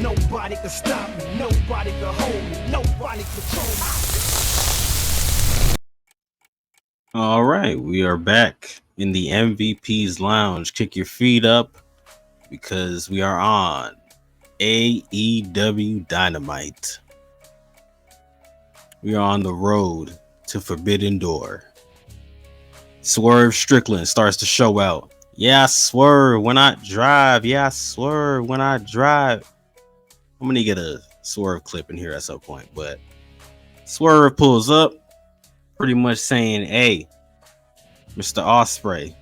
Nobody can stop me, nobody can hold me, nobody control me. All right, we are back in the MVP's lounge. Kick your feet up because we are on AEW Dynamite. We are on the road to Forbidden Door. Swerve Strickland starts to show out. Yeah, I swerve when I drive. Yeah, I swerve when I drive. I'm gonna get a Swerve clip in here at some point, but Swerve pulls up, pretty much saying, "Hey, Mr. Ospreay,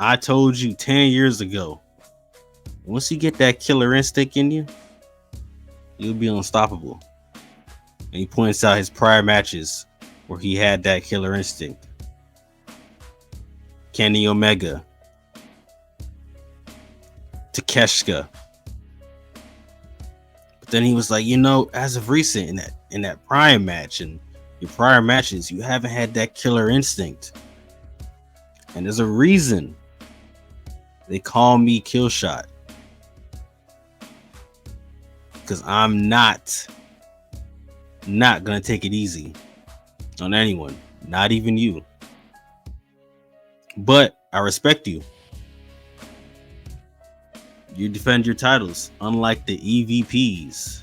I told you 10 years ago, once you get that killer instinct in you, you'll be unstoppable." And he points out his prior matches where he had that killer instinct. Kenny Omega, Takeshita. But then he was like, as of recent in that Prime match and your prior matches, you haven't had that killer instinct. And there's a reason they call me Killshot. Because I'm not gonna take it easy on anyone, not even you. But I respect you. You defend your titles, unlike the EVPs.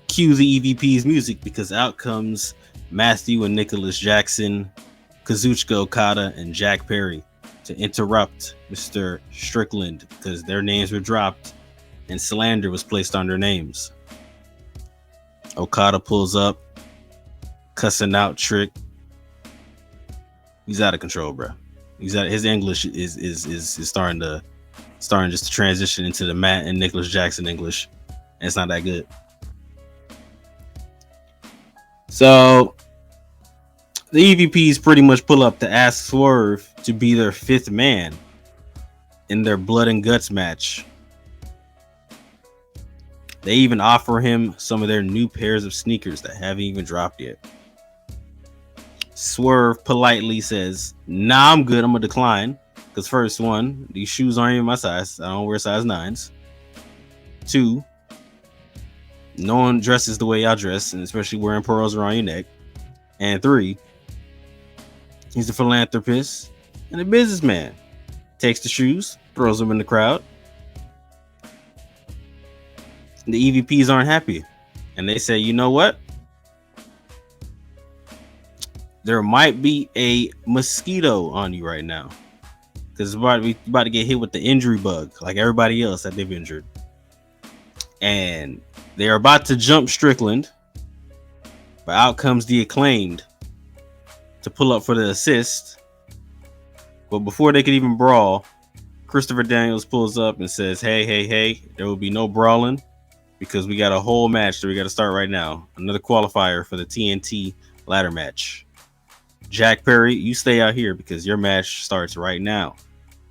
Cue the EVP's music because out comes Matthew and Nicholas Jackson, Kazuchika Okada, and Jack Perry to interrupt Mr. Strickland because their names were dropped and slander was placed on their names. Okada pulls up, cussing out Trick. He's out of control, bro. His English is starting just to transition into the Matt and Nicholas Jackson English, and it's not that good. So the EVPs pretty much pull up to ask Swerve to be their fifth man in their blood and guts match. They even offer him some of their new pairs of sneakers that haven't even dropped yet. Swerve politely says, "Nah, I'm good. I'm gonna decline. Because first, one, these shoes aren't even my size. I don't wear size 9s. 2, no one dresses the way y'all dress, and especially wearing pearls around your neck. And 3, he's a philanthropist and a businessman. Takes the shoes, throws them in the crowd. The EVPs aren't happy. And they say, you know what? There might be a mosquito on you right now. Because it's about to get hit with the injury bug, like everybody else that they've injured. And they're about to jump Strickland. But out comes the Acclaimed to pull up for the assist. But before they could even brawl, Christopher Daniels pulls up and says, hey, there will be no brawling because we got a whole match that we got to start right now. Another qualifier for the TNT ladder match. Jack Perry, you stay out here because your match starts right now.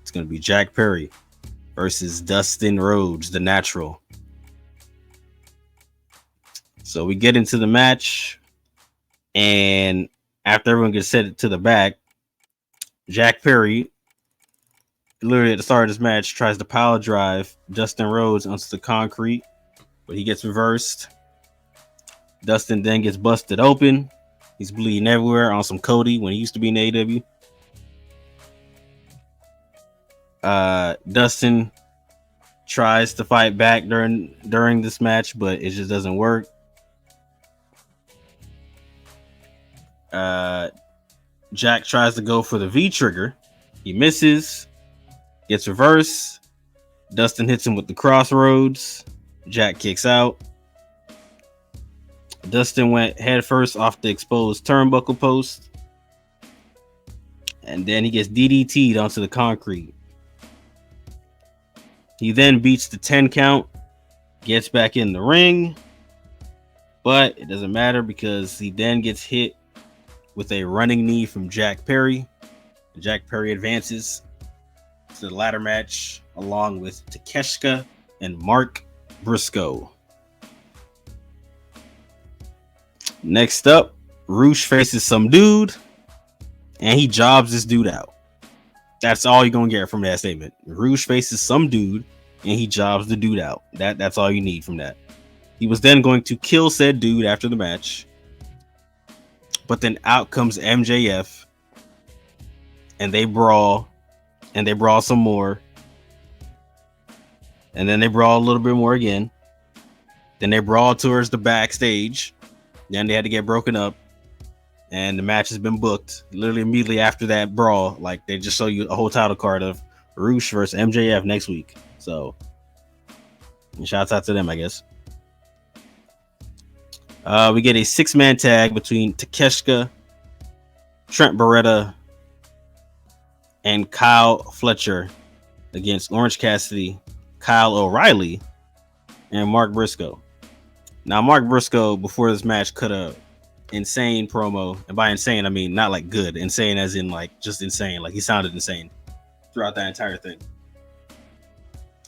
It's going to be Jack Perry versus Dustin Rhodes, the Natural. So we get into the match, and after everyone gets set to the back, Jack Perry, literally at the start of this match, tries to power drive Dustin Rhodes onto the concrete, but he gets reversed. Dustin then gets busted open. He's bleeding everywhere on some Cody when he used to be in AEW. Dustin tries to fight back during this match, but it just doesn't work. Jack tries to go for the V trigger. He misses. Gets reversed. Dustin hits him with the crossroads. Jack kicks out. Dustin went head first off the exposed turnbuckle post. And then he gets DDT'd onto the concrete. He then beats the 10 count. Gets back in the ring. But it doesn't matter because he then gets hit with a running knee from Jack Perry. Jack Perry advances to the ladder match along with Takeshita and Mark Briscoe. Next up, Roosh faces some dude, and he jobs this dude out. That's all you're going to get from that statement. Roosh faces some dude, and he jobs the dude out. That's all you need from that. He was then going to kill said dude after the match, but then out comes MJF, and they brawl, some more, and then they brawl a little bit more again. Then they brawl towards the backstage. Then they had to get broken up, and the match has been booked. Literally immediately after that brawl, like they just show you a whole title card of Roosh versus MJF next week. So, shouts out to them, I guess. We get a 6-man tag between Takeshita, Trent Beretta, and Kyle Fletcher against Orange Cassidy, Kyle O'Reilly, and Mark Briscoe. Now, Mark Briscoe, before this match, cut a insane promo. And by insane, I mean not like good. Insane as in like just insane. Like he sounded insane throughout that entire thing.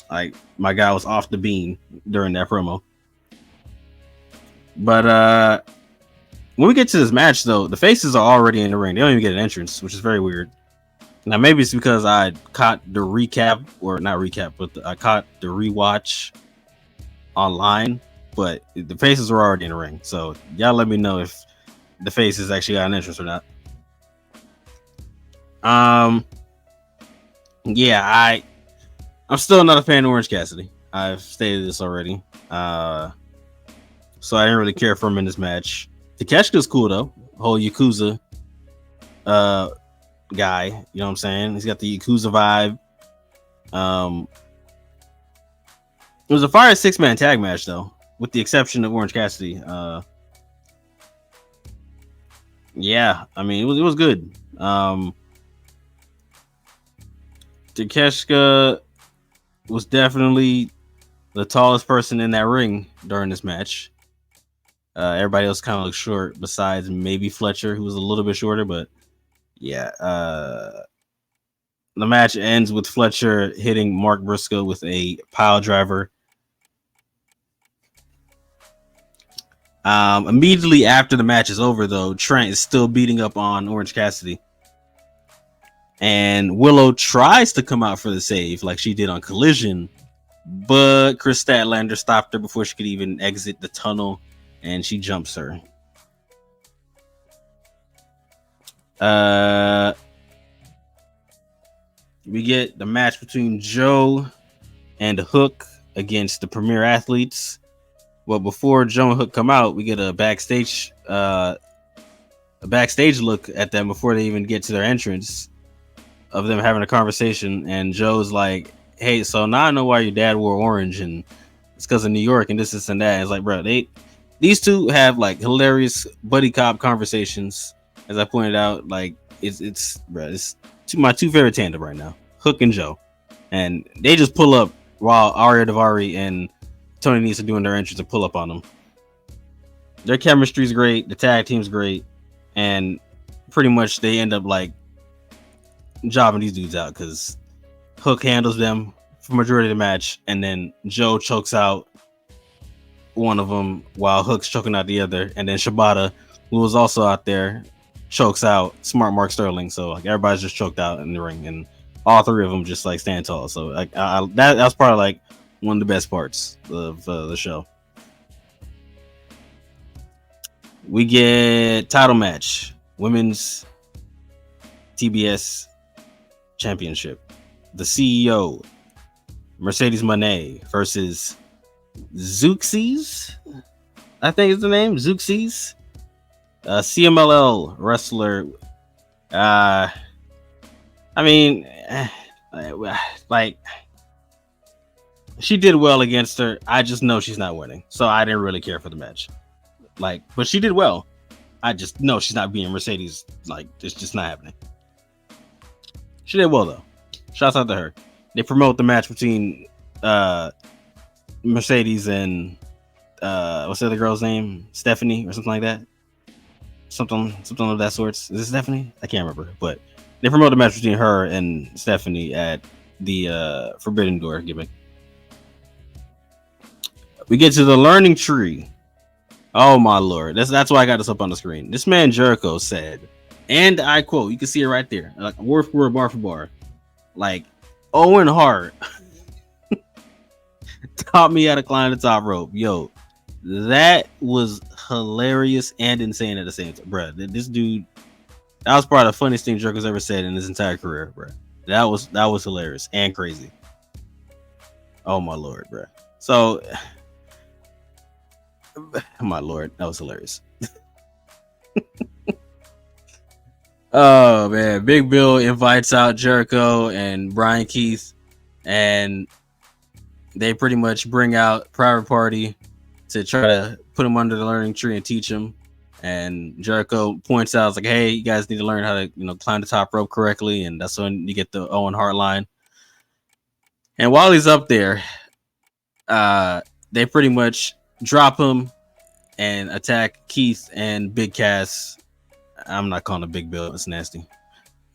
Like my guy was off the beam during that promo. But when we get to this match, though, the faces are already in the ring. They don't even get an entrance, which is very weird. Now, maybe it's because I caught the recap, or not recap, but I caught the rewatch online. But the faces were already in the ring. So y'all let me know if the faces actually got an entrance or not. Yeah, I'm still not a fan of Orange Cassidy. I've stated this already. So I didn't really care for him in this match. Takeshita's cool though. Whole Yakuza guy, you know what I'm saying? He's got the Yakuza vibe. It was a fire 6-man tag match though, with the exception of Orange Cassidy. Yeah, I mean it was good. Takeshita was definitely the tallest person in that ring during this match. Everybody else kind of looked short, besides maybe Fletcher, who was a little bit shorter. But yeah, the match ends with Fletcher hitting Mark Briscoe with a pile driver. Immediately after the match is over, though, Trent is still beating up on Orange Cassidy. And Willow tries to come out for the save like she did on Collision, but Chris Statlander stopped her before she could even exit the tunnel, and she jumps her. We get the match between Joe and Hook against the Premier Athletes. Well, before Joe and Hook come out, we get a backstage look at them before they even get to their entrance, of them having a conversation. And Joe's like, "Hey, so now I know why your dad wore orange, and it's because of New York and this and that." It's like, bro, these two have like hilarious buddy cop conversations. As I pointed out, like it's my two favorite tandem right now, Hook and Joe, and they just pull up while Aria Daivari and Tony Nese are doing their entrance and pull up on them. Their chemistry's great, the tag team's great, and pretty much they end up like jobbing these dudes out because Hook handles them for majority of the match, and then Joe chokes out one of them while Hook's choking out the other, and then Shibata, who was also out there, chokes out Smart Mark Sterling. So like everybody's just choked out in the ring, and all three of them just like stand tall. So like that's probably like one of the best parts of the show. We get title match, women's TBS championship. The CEO, Mercedes Moné, versus Zeuxis, I think is the name, Zeuxis, CMLL wrestler. I mean, like, she did well against her. I just know she's not winning, so I didn't really care for the match. Like, but she did well. I just know she's not being Mercedes. Like, it's just not happening. She did well though. Shouts out to her. They promote the match between Mercedes and what's the other girl's name? Stephanie or something like that. Something of that sort. Is it Stephanie? I can't remember. But they promote the match between her and Stephanie at the Forbidden Door gimmick. We get to the learning tree. Oh my lord. That's why I got this up on the screen. This man Jericho said, and I quote, you can see it right there, like word for word, bar for bar, like Owen Hart taught me how to climb the top rope. Yo, that was hilarious and insane at the same time, bro. This dude, that was probably the funniest thing Jericho's ever said in his entire career, bro. That was hilarious and crazy. Oh my lord, bro. So, my lord, that was hilarious. Oh man, Big Bill invites out Jericho and Brian Keith, and they pretty much bring out Private Party to try to put him under the learning tree and teach him. And Jericho points out, like, "Hey, you guys need to learn how to, climb the top rope correctly." And that's when you get the Owen Hart line. And while he's up there, they pretty much drop him and attack Keith and Big Cass. I'm not calling it Big Bill. It's nasty.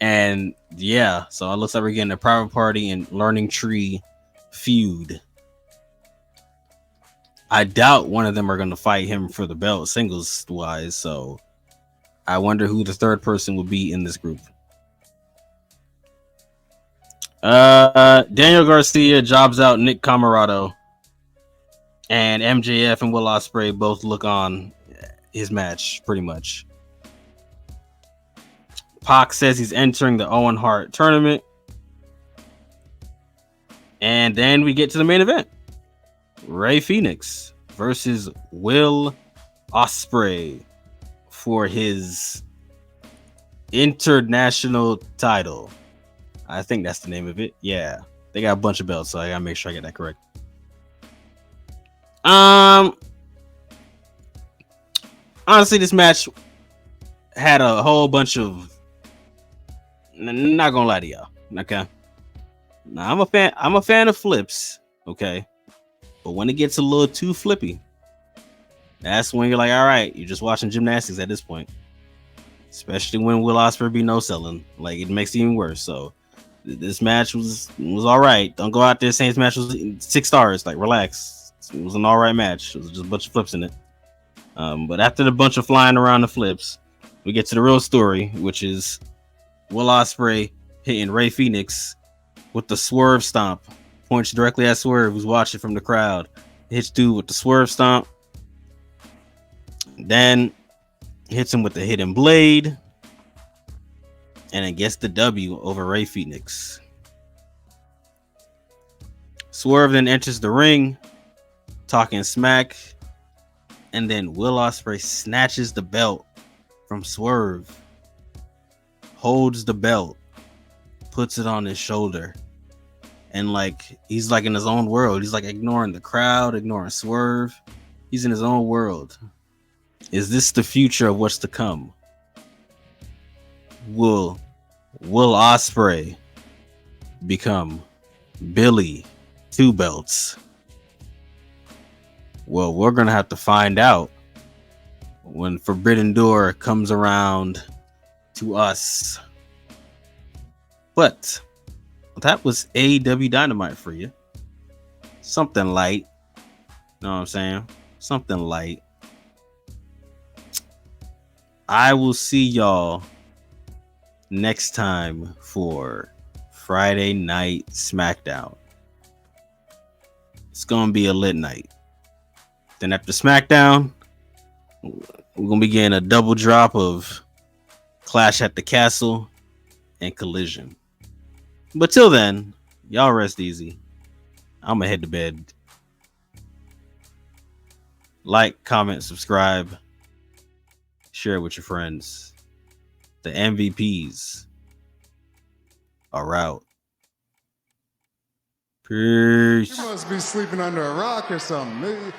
And yeah, so it looks like we're getting a Private Party and Learning Tree feud. I doubt one of them are going to fight him for the belt singles wise. So I wonder who the third person will be in this group. Daniel Garcia jobs out Nick Camarado, and MJF and Will Ospreay both look on his match pretty much. Pac says he's entering the Owen Hart tournament. And then we get to the main event. Rey Fenix versus Will Ospreay for his international title. I think that's the name of it. Yeah. They got a bunch of belts, so I gotta make sure I get that correct. Honestly, this match had a whole bunch of, not gonna lie to y'all, okay? Now I'm a fan of flips, okay? But when it gets a little too flippy, that's when you're like, all right, you're just watching gymnastics at this point. Especially when Will Ospreay be no selling. Like, it makes it even worse. So this match was all right. Don't go out there saying this match was 6 stars. Like, relax. It was an all right match. It was just a bunch of flips in it. But after the bunch of flying around the flips, we get to the real story, which is Will Ospreay hitting Rey Fenix with the swerve stomp. Points directly at Swerve, who's watching from the crowd. Hits dude with the swerve stomp. Then hits him with the hidden blade. And then gets the W over Rey Fenix. Swerve then enters the ring, talking smack. And then Will Ospreay snatches the belt from Swerve. Holds the belt. Puts it on his shoulder. And like, he's like in his own world. He's like ignoring the crowd, ignoring Swerve. He's in his own world. Is this the future of what's to come? Will Ospreay become Billy Two Belts? Well, we're gonna have to find out when Forbidden Door comes around to us. But that was AEW Dynamite for you. Something light. Know what I'm saying? Something light. I will see y'all next time for Friday Night SmackDown. It's gonna be a lit night. Then after SmackDown, we're gonna be getting a double drop of Clash at the Castle and Collision. But till then, y'all rest easy. I'm gonna head to bed. Like, comment, subscribe, share it with your friends. The MVPs are out. Peace. You must be sleeping under a rock or something.